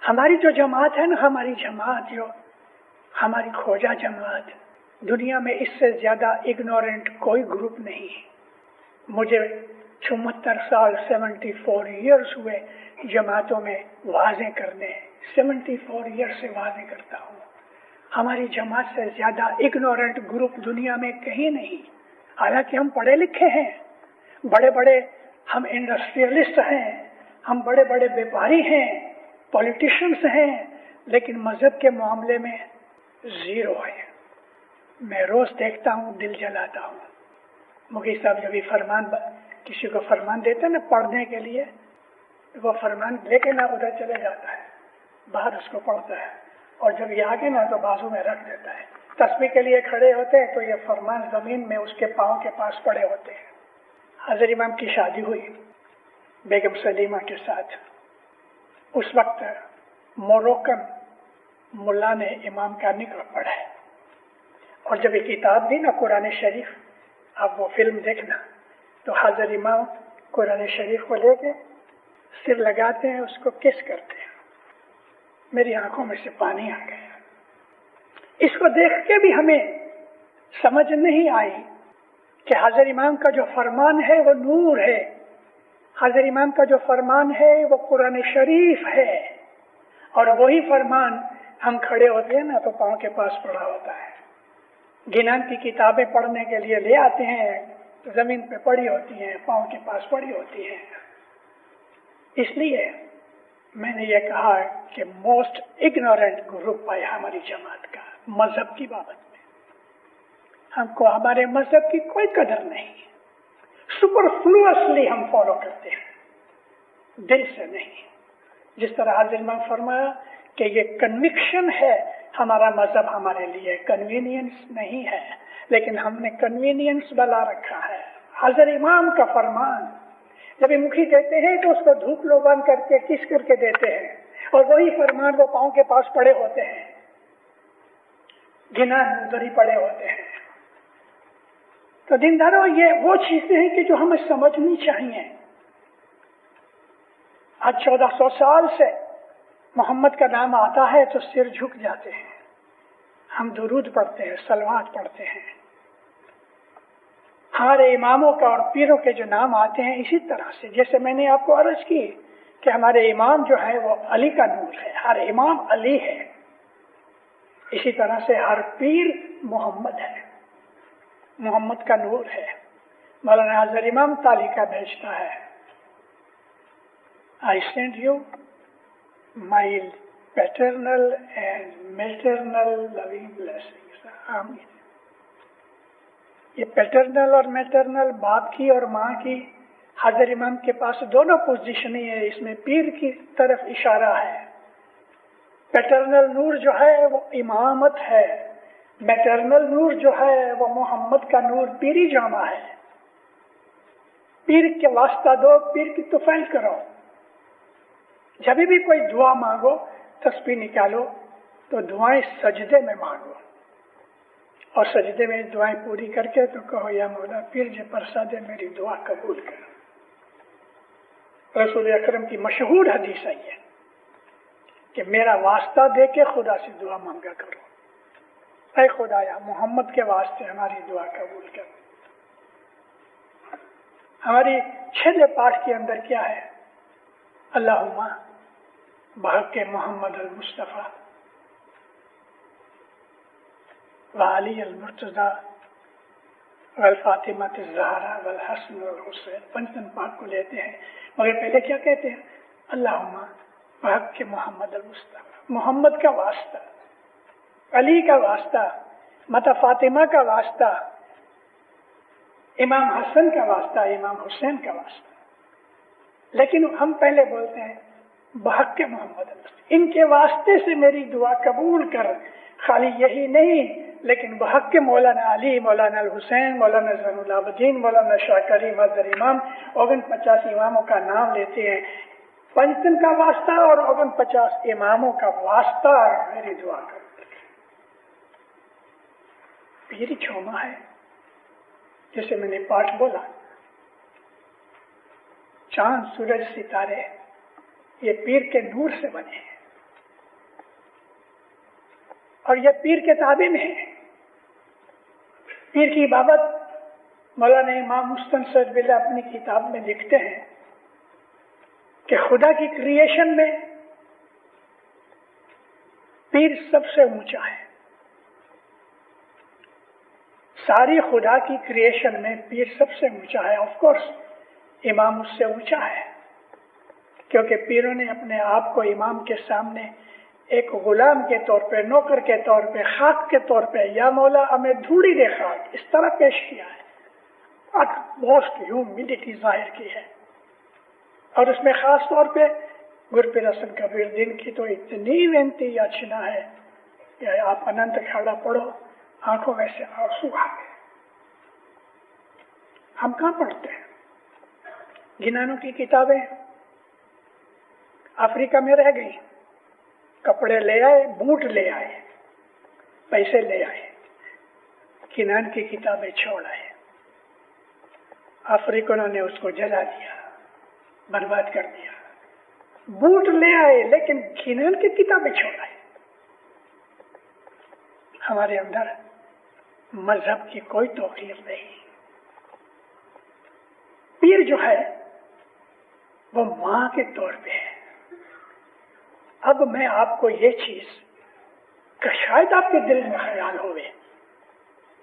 हमारी जो जमात है ना, हमारी जमात जो हमारी खोजा जमात, दुनिया में इससे ज्यादा इग्नोरेंट कोई ग्रुप नहीं है। मुझे 74 साल 74 ईयर्स हुए जमातों में वाज़ें करने, 74 ईयर्स से वाज़ें करता हूँ। हमारी जमात से ज्यादा इग्नोरेंट ग्रुप दुनिया में कहीं नहीं। हालांकि हम पढ़े लिखे हैं, बड़े बड़े हम इंडस्ट्रियलिस्ट हैं, हम बड़े बड़े व्यापारी हैं, पॉलिटिशियंस हैं, लेकिन मजहब के मामले में जीरो है। मैं रोज देखता हूँ, दिल जलाता हूँ। मुगी साहब जब भी किसी को फरमान देते ना पढ़ने के लिए, वो फरमान लेके ना उधर चले जाता है, बाहर उसको पढ़ता है, और जब ये आगे ना तो बाजू में रख देता है। तस्बीह के लिए खड़े होते हैं तो ये फरमान जमीन में उसके पाँव के पास पड़े होते हैं। हज़रत इमाम की शादी हुई बेगम सलीमा के साथ। उस वक्त मोरक्कन मुल्ला ने इमाम का निकाह पढ़ा है, और जब ये किताब दी ना कुरान शरीफ, आप वो फिल्म देखना, तो हज़रत इमाम कुरान शरीफ को लेके सिर लगाते हैं, उसको किस करते हैं। मेरी आंखों में से पानी आ गया। इसको देख के भी हमें समझ नहीं आई कि हज़रत इमाम का जो फरमान है वो नूर है, हज़रत इमाम का जो फरमान है वो कुरान शरीफ है, और वही फरमान हम खड़े होते हैं ना तो पाँव के पास पड़ा होता है। गिनान की किताबें पढ़ने के लिए ले आते हैं तो जमीन पे पड़ी होती हैं, पाँव के पास पड़ी होती हैं। इसलिए मैंने ये कहा कि मोस्ट इग्नोरेंट ग्रुप है हमारी जमात का मजहब की बाबत में। हमको हमारे मजहब की कोई कदर नहीं, सुपरफ्लुअसली हम फॉलो करते हैं, दिल से नहीं। जिस तरह हज़रत इमाम फरमाया कि ये कन्विक्शन है, हमारा मजहब हमारे लिए कन्वीनियंस नहीं है, लेकिन हमने कन्वीनियंस बना रखा है। हज़रत इमाम का फरमान जब मुखी देते हैं तो उसको धूप लोबान करके किस करके देते हैं, और वही फरमान वो पाँव के पास पड़े होते हैं, गिना उधरी पड़े होते हैं। तो दीनदारों, ये वो चीजें हैं कि जो हमें समझनी चाहिए। आज 1400 साल से मोहम्मद का नाम आता है तो सिर झुक जाते हैं, हम दुरूद पढ़ते हैं, सलवात पढ़ते हैं। हमारे इमामों का और पीरों के जो नाम आते हैं, इसी तरह से जैसे मैंने आपको अर्ज की कि हमारे इमाम जो है वो अली का नूर है, हर इमाम अली है, इसी तरह से हर पीर मोहम्मद है, मोहम्मद का नूर है। मौलाना हज़रत इमाम तालिका भेजता है, I send you my paternal and maternal loving blessings. आमीन। ये पैटर्नल और मैटरनल, बाप की और माँ की, हज़रत इमाम के पास दोनों पोजीशन ही है। इसमें पीर की तरफ इशारा है। पैटर्नल नूर जो है वो इमामत है, मैटरनल नूर जो है वो मोहम्मद का नूर पीरी जामा है। पीर के वास्ता दो, पीर की तुफैल करो। जब भी कोई दुआ मांगो, तस्बीह निकालो तो दुआएं सजदे में मांगो, और सजदे में दुआएं पूरी करके तो कहो, या मौला पीर जे प्रसादे मेरी दुआ कबूल कर। रसूल अकरम की मशहूर हदीस है ये कि मेरा वास्ता दे के खुदा से दुआ मांगा करो, ऐ खुदाया मोहम्मद के वास्ते हमारी दुआ कबूल कर। हमारी छठे पाठ के अंदर क्या है? अल्लाहुम्मा बहक़ मोहम्मद अल मुस्तफ़ा व अली अल मुर्तज़ा वल फातिमा ज़हरा वल हसन वल हुसैन। पंचम पाठ को लेते हैं, मगर पहले क्या कहते हैं? अल्लाहुम्मा बहक़ मोहम्मद अल मुस्तफ़ा, मोहम्मद का वास्ता, अली का वास्ता, माता फातिमा का वास्ता, इमाम हसन का वास्ता, इमाम हुसैन का वास्ता। लेकिन हम पहले बोलते हैं बहक़ मोहम्मद, इनके वास्ते से मेरी दुआ कबूल कर। खाली यही नहीं, लेकिन बहक़ मौलाना अली, मौलाना हुसैन, मौलाना ज़ैनुल आबिदीन, मौलाना शाह करीम, हज़रत इमाम, 49 इमामों का नाम लेते हैं। पंचतन का वास्ता और 49 इमामों का वास्ता मेरी दुआ कर। पीर छोमा है, जैसे मैंने पाठ बोला, चांद सूरज सितारे ये पीर के नूर से बने हैं। اور یہ پیر کے تابع میں ہے. پیر کی بابت مولانا امام مستنصر بلّہ اپنی کتاب میں لکھتے ہیں کہ خدا کی کریشن میں پیر سب سے اونچا ہے. ساری خدا کی کریشن میں پیر سب سے اونچا ہے. آف کورس امام اس سے اونچا ہے، کیونکہ پیروں نے اپنے آپ کو امام کے سامنے ایک غلام کے طور پہ، نوکر کے طور پہ، خاک کے طور پہ، یا مولا ہمیں دھوڑی دے خاک، اس طرح پیش کیا ہے. موسٹ ہیوملٹی ظاہر کی ہے. اور اس میں خاص طور پہ گرپیر حسن کبیر دین کی تو اتنی بنتی یاچنا ہے کہ آپ اننت کھڑا پڑھو، آنکھوں میں سے آنسو آ گئے. ہم کہاں پڑھتے ہیں؟ گنانوں کی کتابیں افریقہ میں رہ گئی. کپڑے لے آئے، بوٹ لے آئے، پیسے لے آئے، گنان کی کتابیں چھوڑ آئے. افریقنوں نے اس کو جلا دیا، برباد کر دیا. بوٹ لے آئے لیکن گنان کی کتابیں چھوڑ آئے. ہمارے اندر مذہب کی کوئی توقیر نہیں. پیر جو ہے وہ ماں کے طور پہ ہے. اب میں آپ کو یہ چیز کہ شاید آپ کے دل میں خیال ہوئے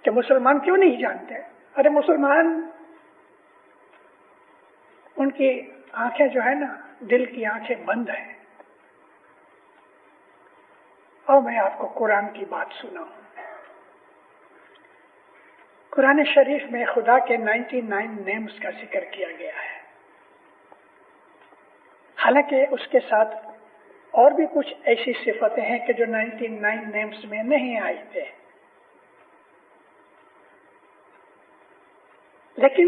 کہ مسلمان کیوں نہیں جانتے. ارے مسلمان، ان کی آنکھیں جو ہے نا، دل کی آنکھیں بند ہیں. اور میں آپ کو قرآن کی بات سناؤں. قرآن شریف میں خدا کے 99 نیمز کا ذکر کیا گیا ہے. حالانکہ اس کے ساتھ اور بھی کچھ ایسی صفتیں ہیں کہ جو 99 نیمز میں نہیں آئی تھے. لیکن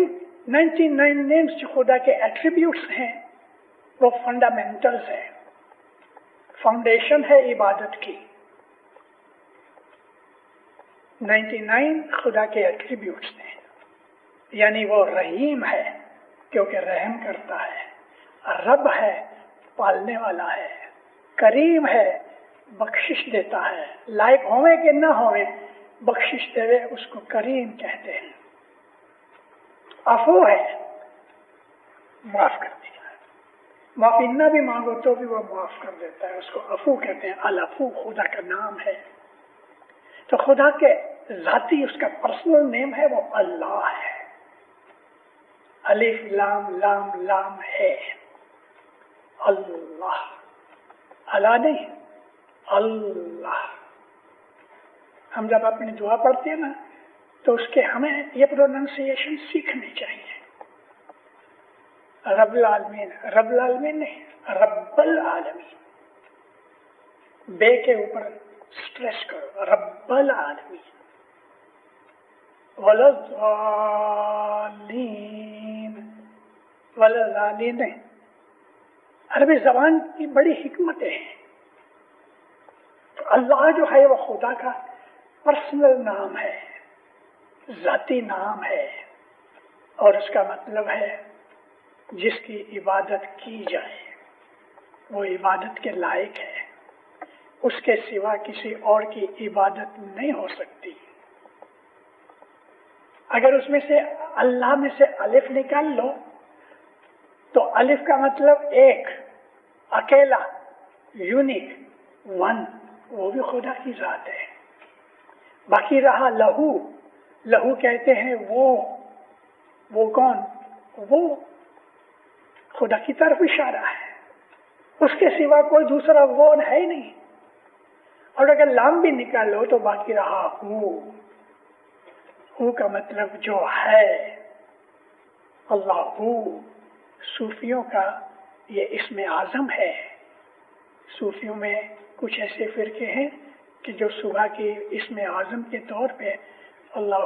99 نیمز جو خدا کے ایٹریبیوٹس ہیں وہ فنڈامنٹلز ہیں، فاؤنڈیشن ہے عبادت کی. 99 خدا کے ایٹریبیوٹس ہیں، یعنی وہ رحیم ہے کیونکہ رحم کرتا ہے، رب ہے پالنے والا ہے، کریم ہے بخشش دیتا ہے. لائق ہوئے کہ نہ ہوئے بخشش دے اس کو کریم کہتے ہیں. عفو ہے، معاف کر دیا. معافی نہ بھی مانگو تو بھی وہ معاف کر دیتا ہے، اس کو عفو کہتے ہیں. العفو خدا کا نام ہے. تو خدا کے ذاتی اس کا پرسنل نیم ہے وہ اللہ ہے. الف لام لام لام ہے. اللہ، اللہ نہیں، اللہ. ہم جب اپنی دعا پڑھتے ہیں نا تو اس کے ہمیں یہ پروننسیشن سیکھنی چاہیے. رب العالمین، رب العالمین نہیں، رب العالمین. بے کے اوپر سٹریس کرو، رب العالمین. والضالین، والضالین نہیں. عربی زبان کی بڑی حکمتیں ہیں. تو اللہ جو ہے وہ خدا کا پرسنل نام ہے، ذاتی نام ہے، اور اس کا مطلب ہے جس کی عبادت کی جائے وہ عبادت کے لائق ہے. اس کے سوا کسی اور کی عبادت نہیں ہو سکتی. اگر اس میں سے اللہ میں سے الف نکال لو تو الف کا مطلب ایک، اکیلا، یونیک، ون، وہ بھی خدا کی ذات ہے. باقی رہا لہو. لہو کہتے ہیں وہ کون؟ وہ خدا کی طرف اشارہ ہے. اس کے سوا کوئی دوسرا وہ ہے ہی نہیں. اور اگر لام بھی نکالو تو باقی رہا ہو کا مطلب جو ہے. اللہ. صوفیوں کا یہ اسم اعظم ہے. صوفیوں میں کچھ ایسے فرقے ہیں کہ جو صبح کی اسم اعظم کے طور پہ اللہ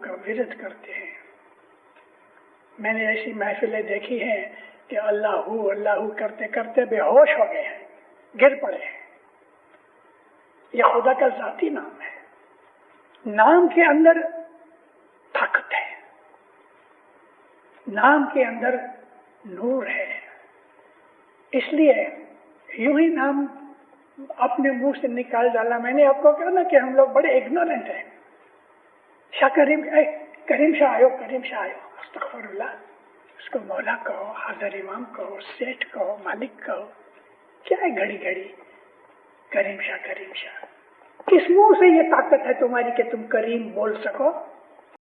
کا ورد کرتے ہیں. میں نے ایسی محفلیں دیکھی ہیں کہ اللہ کرتے کرتے بے ہوش ہو گئے ہیں، گر پڑے ہیں. یہ خدا کا ذاتی نام ہے. نام کے اندر طاقت ہے، نام کے اندر نور ہے. اس لیے یوں ہی نام अपने मुंह से निकाल डाला। मैंने आपको कहा ना कि हम लोग बड़े इग्नोरेंट हैं। शाह करीम शाह आयो, करीम शाह आयो, अस्तगफिरुल्लाह। उसको मौला कहो, हाजिर इमाम कहो, सेठ कहो, मालिक कहो, क्या है घड़ी घड़ी करीम शाह, करीम शाह। किस मुंह से ये ताकत है तुम्हारी कि तुम करीम बोल सको?